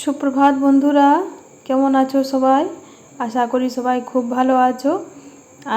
সুপ্রভাত বন্ধুরা, কেমন আছো সবাই? আশা করি সবাই খুব ভালো আছো।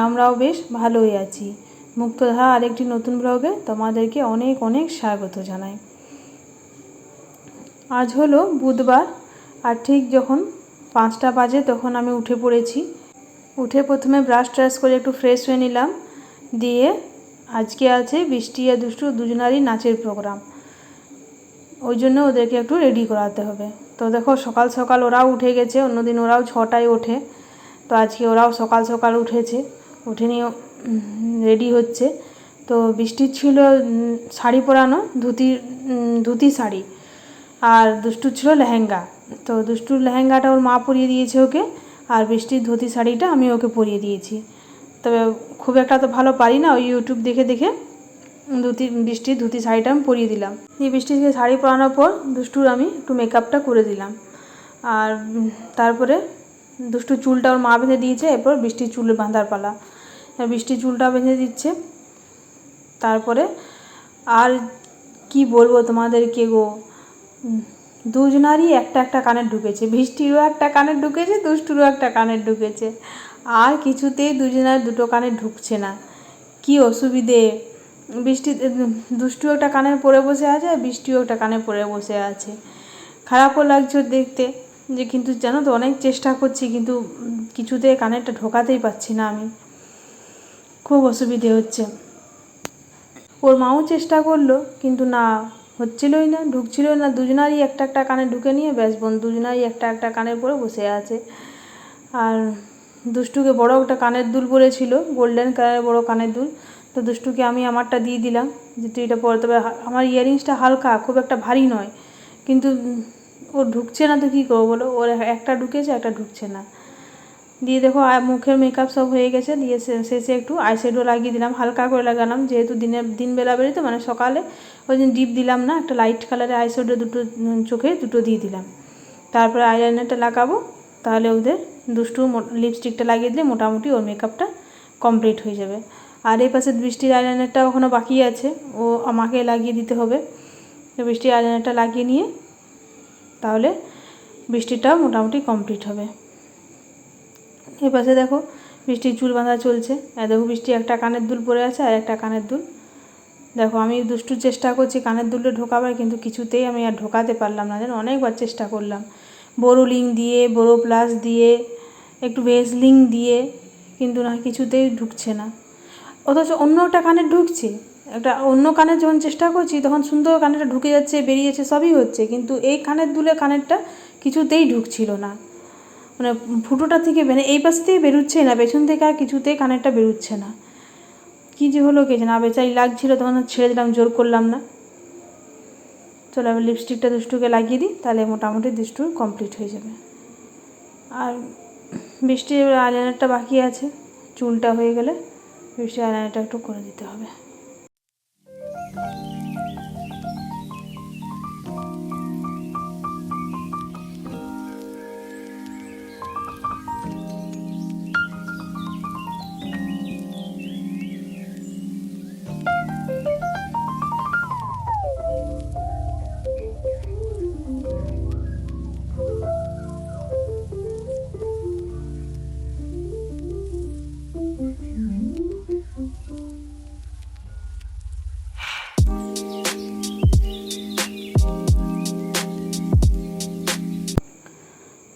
আমরাও বেশ ভালোই আছি। মুক্তধারা আরেকটি নতুন ব্লগে তোমাদেরকে অনেক অনেক স্বাগত জানাই। আজ হলো বুধবার, আর ঠিক যখন 5টা বাজে তখন আমি উঠে পড়েছি। উঠে প্রথমে ব্রাশ ট্রাশ করে একটু ফ্রেশ হয়ে নিলাম। দিয়ে আজকে আছে বৃষ্টি আর দুষ্টু দুজনারই নাচের প্রোগ্রাম, ওই জন্য ওদেরকে একটু রেডি করাতে হবে। তো দেখো সকাল সকাল ওরাও উঠে গেছে, অন্যদিন ওরাও 6টায় ওঠে, তো আজকে ওরাও সকাল সকাল উঠেছে, উঠে নিয়ে রেডি হচ্ছে। তো বৃষ্টির ছিল শাড়ি পরানো, ধুতি শাড়ি, আর দুষ্টুর ছিল লেহেঙ্গা। তো দুষ্টুর লেহেঙ্গাটা ওর মা পরিয়ে দিয়েছে ওকে, আর বৃষ্টির ধুতি শাড়িটা আমি ওকে পরিয়ে দিয়েছি। তবে খুব একটা তো ভালো পারি না, ওই ইউটিউব দেখে দেখে বৃষ্টির ধুতি শাড়িটা আমি পরিয়ে দিলাম। এই বৃষ্টিকে শাড়ি পরানোর পর দুষ্টুর আমি একটু মেকআপটা করে দিলাম। আর তারপরে দুষ্টুর চুলটা ওর মা বেঁধে দিয়েছে, এরপর বৃষ্টির চুল বাঁধার পালা। বৃষ্টির চুলটা বেঁধে দিচ্ছে। তারপরে আর কি বলবো তোমাদেরকে গো, দুজনারই একটা একটা কানের ঢুকেছে, বৃষ্টিরও একটা কানের ঢুকেছে, দুষ্টুরও একটা কানের ঢুকেছে, আর কিছুতেই দুজনের দুটো কানে ঢুকছে না। কি অসুবিধে! বৃষ্টি দুষ্টু একটা কানে পড়ে বসে আছে, আর বৃষ্টিও একটা কানে পড়ে বসে আছে। খারাপও লাগছে দেখতে, যে কিন্তু জানো তো অনেক চেষ্টা করছি, কিন্তু কিছুতে কানেরটা ঢোকাতেই পারছি না আমি, খুব অসুবিধে হচ্ছে। ওর মাও চেষ্টা করলো, কিন্তু না, হচ্ছিলই না, ঢুকছিলই না। দুজনারই একটা একটা কানে ঢুকে নিয়ে ব্যাস দুজনারই একটা একটা কানের পরে বসে আছে। আর দুষ্টুকে বড় একটা কানের দুল পরেছিল, গোল্ডেন কালারের বড় কানের দুল। তো দুষ্টুকে আমি আমারটা দিয়ে দিলাম যে তুই এটা পরে। তবে আমার ইয়াররিংসটা হালকা, খুব একটা ভারী নয়, কিন্তু ও ঢুকছে না, তো কী করবো বলো? ওর একটা ঢুকেছে, একটা ঢুকছে না। দিয়ে দেখো মুখের মেকআপ সব হয়ে গেছে। দিয়ে শেষে একটু আইশ্যাডো লাগিয়ে দিলাম, হালকা করে লাগালাম, যেহেতু দিনবেলা বেরিয়ে, মানে সকালে ওই দিন ডিপ দিলাম না, একটা লাইট কালারের আইশ্যাডো দুটো চোখে দুটো দিয়ে দিলাম। তারপরে আইলাইনারটা লাগাবো, তাহলে ওদের দুষ্টু লিপস্টিকটা লাগিয়ে দিলে মোটামুটি ওর মেকআপটা কমপ্লিট হয়ে যাবে। আর এই পাশে বৃষ্টির আইলাইনারটা ওখানে বাকি আছে, ও আমাকে লাগিয়ে দিতে হবে। তো বৃষ্টির আইলাইনারটা লাগিয়ে নিয়ে তাহলে বৃষ্টিটাও মোটামুটি কমপ্লিট হবে। এই পাশে দেখো বৃষ্টির চুল বাঁধা চলছে। দেখো বৃষ্টি একটা কানের দুল পরে আছে, আর একটা কানের দুল দেখো। আমি দুষ্টুর চেষ্টা করছি কানের দুলটা ঢোকাবার, কিন্তু কিছুতেই আমি আর ঢোকাতে পারলাম না, যেন অনেকবার চেষ্টা করলাম, বোরোলিং দিয়ে, বোরো প্লাস দিয়ে, একটু ভেসলিং দিয়ে, কিন্তু না, কিছুতেই ঢুকছে না। অথচ অন্য একটা কানে ঢুকছে, একটা অন্য কানের যখন চেষ্টা করছি তখন সুন্দর কানেরটা ঢুকে যাচ্ছে, বেরিয়ে যাচ্ছে, সবই হচ্ছে, কিন্তু এই কানের দুলে কানেরটা কিছুতেই ঢুকছিল না। মানে ফুটোটা থেকে এই পাশ থেকে বেরোচ্ছেই না, পেছন থেকে আর কিছুতেই কানেরটা বেরোচ্ছে না। কী যে হলো কে জানে। বেচারি লাগছিল তখন ছেড়ে দিলাম, জোর করলাম না। চলো আমি লিপস্টিকটা দুষ্টুকে লাগিয়ে দিই, তাহলে মোটামুটি দুষ্টু কমপ্লিট হয়ে যাবে। আর বৃষ্টির আইলাইনারটা বাকি আছে, চুলটা হয়ে গেলে বৃষ্টির আইলাইনারটা একটু করে দিতে হবে।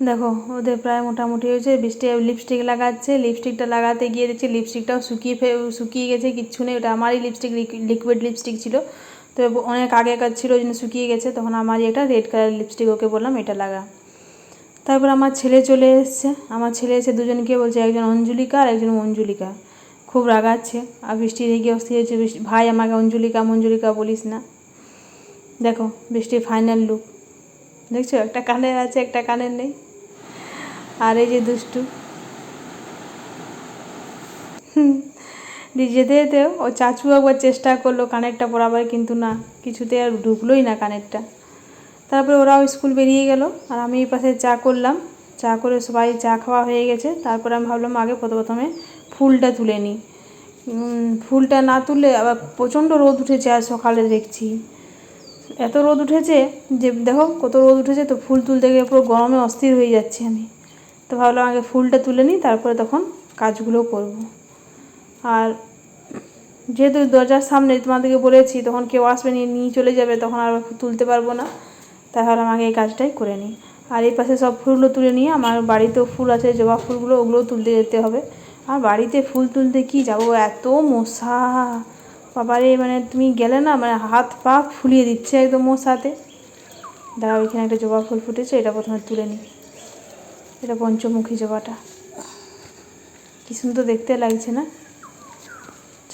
দেখো ওদের প্রায় মোটামুটি হয়েছে। বৃষ্টি লিপস্টিক লাগাচ্ছে, লিপস্টিকটা লাগাতে গিয়ে দেখছি লিপস্টিকটাও শুকিয়ে গেছে, কিচ্ছু নেই। ওটা আমারই লিপস্টিক, লিকুইড লিপস্টিক ছিল, তো অনেক আগেকার ছিল, ওই জন্য শুকিয়ে গেছে। তখন আমারই একটা রেড কালার লিপস্টিক, ওকে বললাম এটা লাগা। তারপর আমার ছেলে চলে এসছে। আমার ছেলে এসে দুজনকে বলছে, একজন অঞ্জলিকা আর একজন মঞ্জুলিকা, খুব রাগাচ্ছে। আর বৃষ্টি রেগে অস্থির হয়েছে, ভাই আমাকে অঞ্জলিকা মঞ্জুলিকা বলিস না। দেখো বৃষ্টির ফাইনাল লুক দেখছো, একটা কানের আছে, একটা কানের নেই। আর এই যে দুষ্টু যেতে যেতেও ও চাচু একবার চেষ্টা করলো কানেরটা পরাবার, কিন্তু না, কিছুতে আর ঢুকলোই না কানেরটা। তারপরে ওরাও স্কুল বেরিয়ে গেল, আর আমি এই পাশে চা করলাম। চা করে সবাই চা খাওয়া হয়ে গেছে। তারপরে আমি ভাবলাম আগে প্রথমে ফুলটা তুলে নিই। ফুলটা না তুললে আবার প্রচণ্ড রোদ উঠেছে, আর সকালে দেখছি এত রোদ উঠেছে যে দেখো কত রোদ উঠেছে, তো ফুল তুলতে গিয়ে পুরো গরমে অস্থির হয়ে যাচ্ছি আমি। তো ভাবলাম আগে ফুলটা তুলে নিই, তারপরে তখন কাজগুলো করব। আর যেহেতু দরজার সামনে তোমাদেরকে বলেছি, তখন কেউ আসবে নিয়ে চলে যাবে, তখন আর তুলতে পারবো না। তাই ভাবলাম আগে এই কাজটাই করে নিই। আর এই পাশে সব ফুলগুলো তুলে নিয়ে আমার বাড়িতেও ফুল আছে, জবা ফুলগুলো, ওগুলোও তুলতে যেতে হবে। আর বাড়িতে ফুল তুলতে কি যাবো, এত মশা বাবারে, মানে তুমি গেলে না মানে হাত পা ফুলিয়ে দিচ্ছে একদম মশাতে। দাঁড়াও, এখানে একটা জবা ফুল ফুটেছে, এটা প্রথমে তুলে নিই। এটা পঞ্চমুখী জবাটা, কী সুন্দর দেখতে লাগছে না?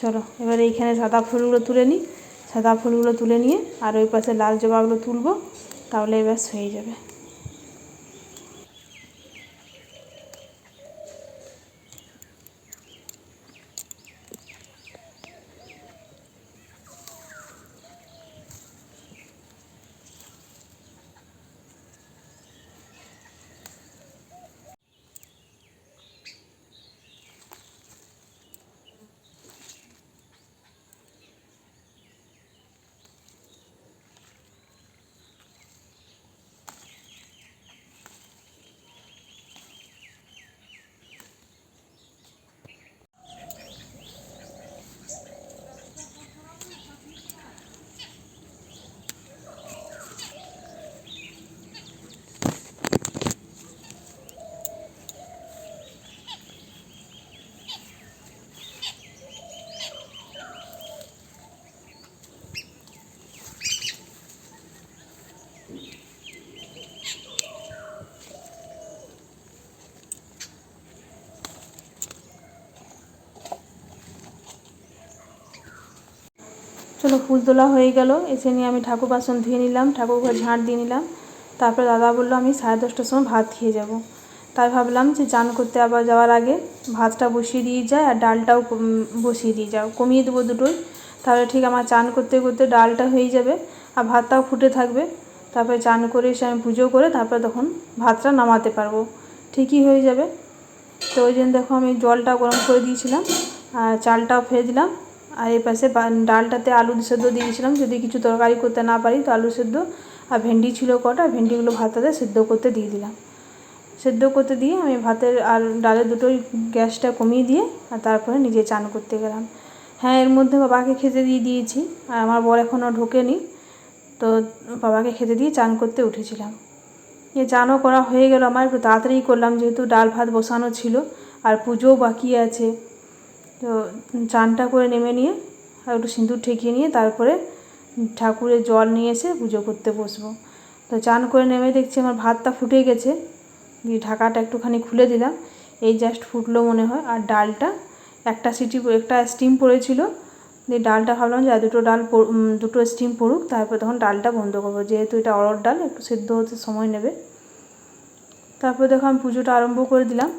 চলো এবার এইখানে সাদা ফুলগুলো তুলে নিই। সাদা ফুলগুলো তুলে নিয়ে আর ওই পাশে লাল জবাগুলো তুলবো, তাহলে এবার হয়ে যাবে। চলো ফুল তোলা হয়ে গেল, এসে নিয়ে আমি ঠাকুর বাসন ধুয়ে নিলাম, ঠাকুর ঘর ঝাঁট দিয়ে নিলাম। তারপরে দাদা বললো আমি 10:30টার সময় ভাত খেয়ে যাব। তাই ভাবলাম যে চান করতে আবার যাওয়ার আগে ভাতটা বসিয়ে দিয়ে যায় আর ডালটাও বসিয়ে দিয়ে যাও, কমিয়ে দেবো দুটোই। তাহলে ঠিক আমার চান করতে করতে ডালটা হয়ে যাবে আর ভাতটাও ফুটে থাকবে। তারপরে চান করে এসে আমি পুজো করে তারপরে তখন ভাতটা নামাতে পারবো, ঠিকই হয়ে যাবে। তো ওই জন্য দেখো আমি জলটা গরম করে দিয়েছিলাম আর চালটাও ফেলে দিলাম। আর এই পাশে ডালটাতে আলু সেদ্ধ দিয়েছিলাম, যদি কিছু তরকারি করতে না পারি তো আলু সেদ্ধ, আর ভেন্ডি ছিল কটা, ভেন্ডিগুলো ভাতটাতে সেদ্ধ করতে দিয়ে দিলাম। সেদ্ধ করতে দিয়ে আমি ভাতের আর ডালের দুটোই গ্যাসটা কমিয়ে দিয়ে আর তারপরে নিজে চান করতে গেলাম। হ্যাঁ, এর মধ্যে বাবাকে খেতে দিয়ে দিয়েছি আর আমার বর এখনও ঢোকেনি, তো বাবাকে খেতে দিয়ে চান করতে উঠেছিলাম। চানও করা হয়ে গেল আমার, একটু তাড়াতাড়ি করলাম যেহেতু ডাল ভাত বসানো ছিল আর পুজোও বাকি আছে। তো চানটা করে নেমে নিয়ে আর একটু সিঁদুর ঠেকিয়ে নিয়ে তারপরে ঠাকুরের জল নিয়ে এসে পুজো করতে বসবো। তো চান করে নেমে দেখছি আমার ভাতটা ফুটে গেছে, দিয়ে ঢাকাটা একটুখানি খুলে দিলাম, এই জাস্ট ফুটলো মনে হয়। আর ডালটা একটা স্টিম পড়েছিল, দিয়ে ডালটা ভাবলাম যে দুটো স্টিম পড়ুক, তারপর তখন ডালটা বন্ধ করবো, যেহেতু এটা অড়হর ডাল একটু সেদ্ধ হতে সময় নেবে। তারপর দেখো আমি পুজোটা আরম্ভ করে দিলাম।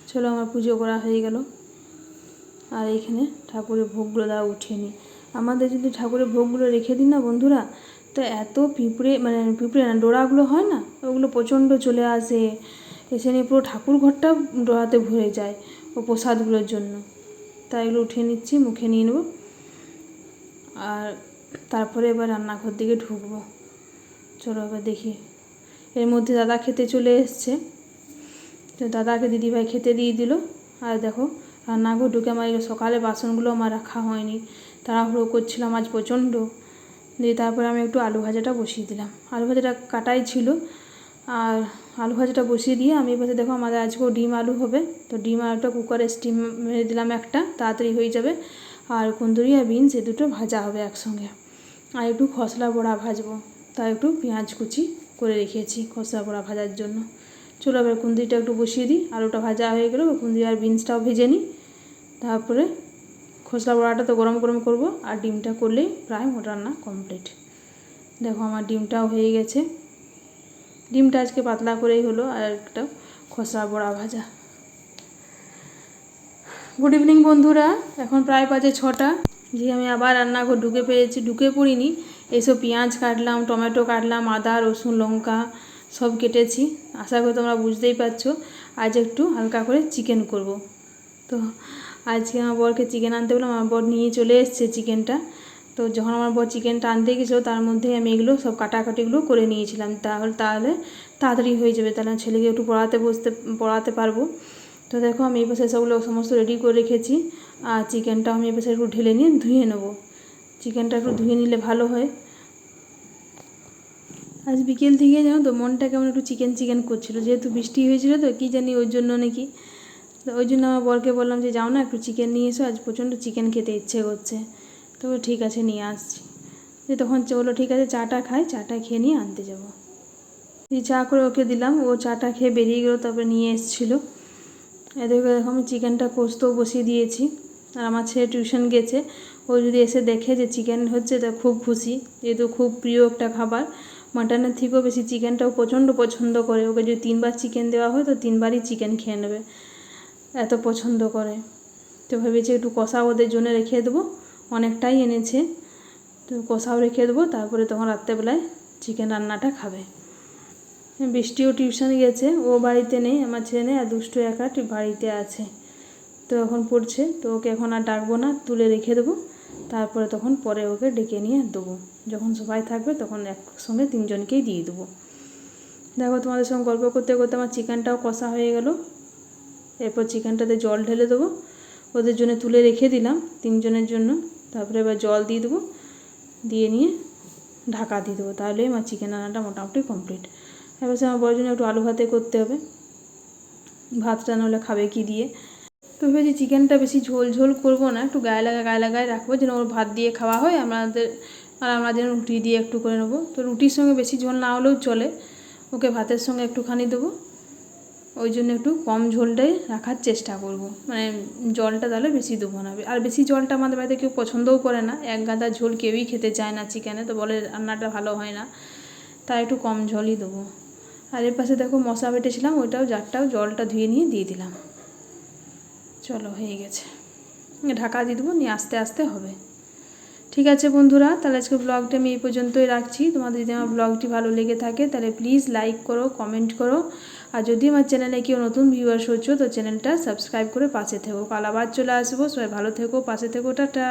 চলো আমার পুজো করা হয়ে গেল। আর এইখানে ঠাকুরের ভোগগুলো দেওয়া উঠেনি। আমাদের যদি ঠাকুরের ভোগগুলো রেখে দিই না বন্ধুরা, তো এত পিঁপড়ে, মানে পিঁপড়ে না, ডোরাগুলো হয় না, ওগুলো প্রচণ্ড চলে আসে, এসে নিয়ে পুরো ঠাকুর ঘরটা ডোরাতে ভরে যায় ও প্রসাদগুলোর জন্য। তাই এগুলো উঠিয়ে নিচ্ছি, মুখে নিয়ে নেব। আর তারপরে এবার রান্নাঘর দিকে ঢুকবো। চলো এবার দেখি। এর মধ্যে দাদা খেতে চলে এসছে, তো দাদাকে দিদিভাই খেতে দিয়ে দিল। আর দেখো রান্নাঘর ঢুকে আমার সকালে বাসনগুলো আমার রাখা হয়নি, তাড়াহুড়ো করছিলাম আজ প্রচণ্ড। দিয়ে তারপরে আমি একটু আলু ভাজাটা বসিয়ে দিলাম। আলু ভাজাটা কাটাই ছিল, আর আলু ভাজাটা বসিয়ে দিয়ে আমি এবার দেখো আমাদের আজকেও ডিম আলু হবে, তো ডিম আলুটা কুকারে স্টিম মেরে দিলাম একটা, তাড়াতাড়ি হয়ে যাবে। আর কুন্দুরি আর বিনস এই দুটো ভাজা হবে একসঙ্গে। আর একটু খসলা বড়া ভাজবো, তাই একটু পেঁয়াজ কুচি করে রেখেছি খসলা বড়া ভাজার জন্য। চলো এবার কুন্দুরিটা একটু বসিয়ে দিই, আলুটা ভাজা হয়ে গেলো, কুন্দুরি আর বিনসটাও ভেজে নিই। তারপরে খসলা বড়াটা তো গরম গরম করবো, আর ডিমটা করলেই প্রায় মোট রান্না কমপ্লিট। দেখো আমার ডিমটাও হয়ে গেছে। ডিমটা আজকে পাতলা করেই হলো, আর একটা খসলা বড়া ভাজা। গুড ইভিনিং বন্ধুরা, এখন প্রায় বাজে 6টা। যে আমি আবার রান্নাঘর ঢুকে পড়িনি। এসব পেঁয়াজ কাটলাম, টমেটো কাটলাম, আদা রসুন লঙ্কা সব কেটেছি। আশা করি তোমরা বুঝতেই পারছো আজ একটু হালকা করে চিকেন করব। তো আজকে আমার বরকে চিকেন আনতে বললাম, আমার বর নিয়ে চলে এসছে চিকেনটা। তো যখন আমার বর চিকেনটা আনতে গেছিলো, তার মধ্যেই আমি এগুলো সব কাটাকাটিগুলো করে নিয়েছিলাম। তাহলে তাড়াতাড়ি হয়ে যাবে, তাহলে ছেলেকে একটু পড়াতে পারবো। তো দেখো আমি এই পাশে সবগুলো সমস্ত রেডি করে রেখেছি। আর চিকেনটাও আমি এই পাশে একটু ঢেলে নিয়ে ধুয়ে নেবো। চিকেনটা একটু ধুয়ে নিলে ভালো হয়। আজ বিকেল থেকে জানো তো মনটা কেমন একটু চিকেন চিকেন করছিল, যেহেতু বৃষ্টি হয়েছিল তো কী জানি ওই জন্য নাকি। তো ওই জন্য আমার বরকে বললাম যে যাও না একটু চিকেন নিয়ে এসো, আজ প্রচণ্ড চিকেন খেতে ইচ্ছে করছে। তবে ঠিক আছে নিয়ে আসছি। যে তখন চলো ঠিক আছে চাটা খাই, চাটা খেয়ে নিয়ে আনতে যাবো। এই চা করে ওকে দিলাম, ও চাটা খেয়ে বেরিয়ে গেলো, তারপরে নিয়ে এসেছিলো। এদেরকে দেখো আমি চিকেনটা কষতেও বসিয়ে দিয়েছি। আর আমার ছেলে টিউশন গেছে, ও যদি এসে দেখে যে চিকেন হচ্ছে তা খুব খুশি, যেহেতু খুব প্রিয় একটা খাবার। মাটনের থেকেও বেশি চিকেনটাও প্রচণ্ড পছন্দ করে। ওকে যদি 3বার চিকেন দেওয়া হয় তো 3বারই চিকেন খেয়ে নেবে, এত পছন্দ করে। তো ভেবেছি একটু কষা ওদের জন্য রেখে দেবো, অনেকটাই এনেছে, তো কষাও রেখে দেবো। তারপরে তখন রাত্রেবেলায় চিকেন রান্নাটা খাবে। বৃষ্টিও টিউশন গেছে, ও বাড়িতে নেই, আমার ছেলে আর দুষ্টু একা বাড়িতে আছে। তো এখন পড়ছে, তো ওকে এখন আর ডাকবো না, তুলে রেখে দেবো। তারপরে তখন পরে ওকে ডেকে নিয়ে দেবো, যখন সবাই থাকবে তখন একসঙ্গে 3জনকেই দিয়ে দেবো। দেখো তোমাদের সঙ্গে গল্প করতে করতে আমার চিকেনটাও কষা হয়ে গেল। এরপর চিকেনটাতে জল ঢেলে দেবো, ওদের জন্য তুলে রেখে দিলাম 3জনের জন্য। তারপরে এবার জল দিয়ে দেবো, দিয়ে নিয়ে ঢাকা দিয়ে দেবো, তাহলেই আমার চিকেন রান্নাটা মোটামুটি কমপ্লিট। এবার আমার বড় জন্য একটু আলু ভাতে করতে হবে, ভাতটা নাহলে খাবে কি দিয়ে। তো ভেবেছি চিকেনটা বেশি ঝোল ঝোল করবো না, একটু গায়ে লাগায় রাখবো, যেন ওর ভাত দিয়ে খাওয়া হয় আমরা যেন রুটি দিয়ে একটু করে নেবো। তো রুটির সঙ্গে বেশি ঝোল না হলেও চলে, ওকে ভাতের সঙ্গে একটুখানি দেবো। ওই জন্য একটু কম ঝোলটাই রাখার চেষ্টা করব, মানে জলটা তাহলে বেশি দেবো না। আর বেশি জলটা আমাদের বাড়িতে কেউ পছন্দও করে না, এক গাদা ঝোল কেউই খেতে চায় না চিকেনে, তো বলে রান্নাটা ভালো হয় না, তাই একটু কম ঝোলই দেবো। আর এর পাশে দেখো মশলা বেটেছিলাম, ওইটাও জারটাও জলটা ধুয়ে নিয়ে দিয়ে দিলাম। চলো হয়ে গেছে, ঢাকা দিয়ে দেবো, নিয়ে আস্তে আস্তে হবে। ঠিক আছে বন্ধুরা, তাহলে আজকে ব্লগটা আমি এই পর্যন্তই রাখছি। তোমাদের যদি আমার ব্লগটি ভালো লেগে থাকে তাহলে প্লিজ লাইক করো, কমেন্ট করো। আর যদি আমার চ্যানেলে কেউ নতুন ভিউয়ার্স হচ্ছো তো চ্যানেলটা সাবস্ক্রাইব করে পাশে থেকো। কাল আবার চলে আসবো, সবাই ভালো থেকো, পাশে থেকো, টাটা।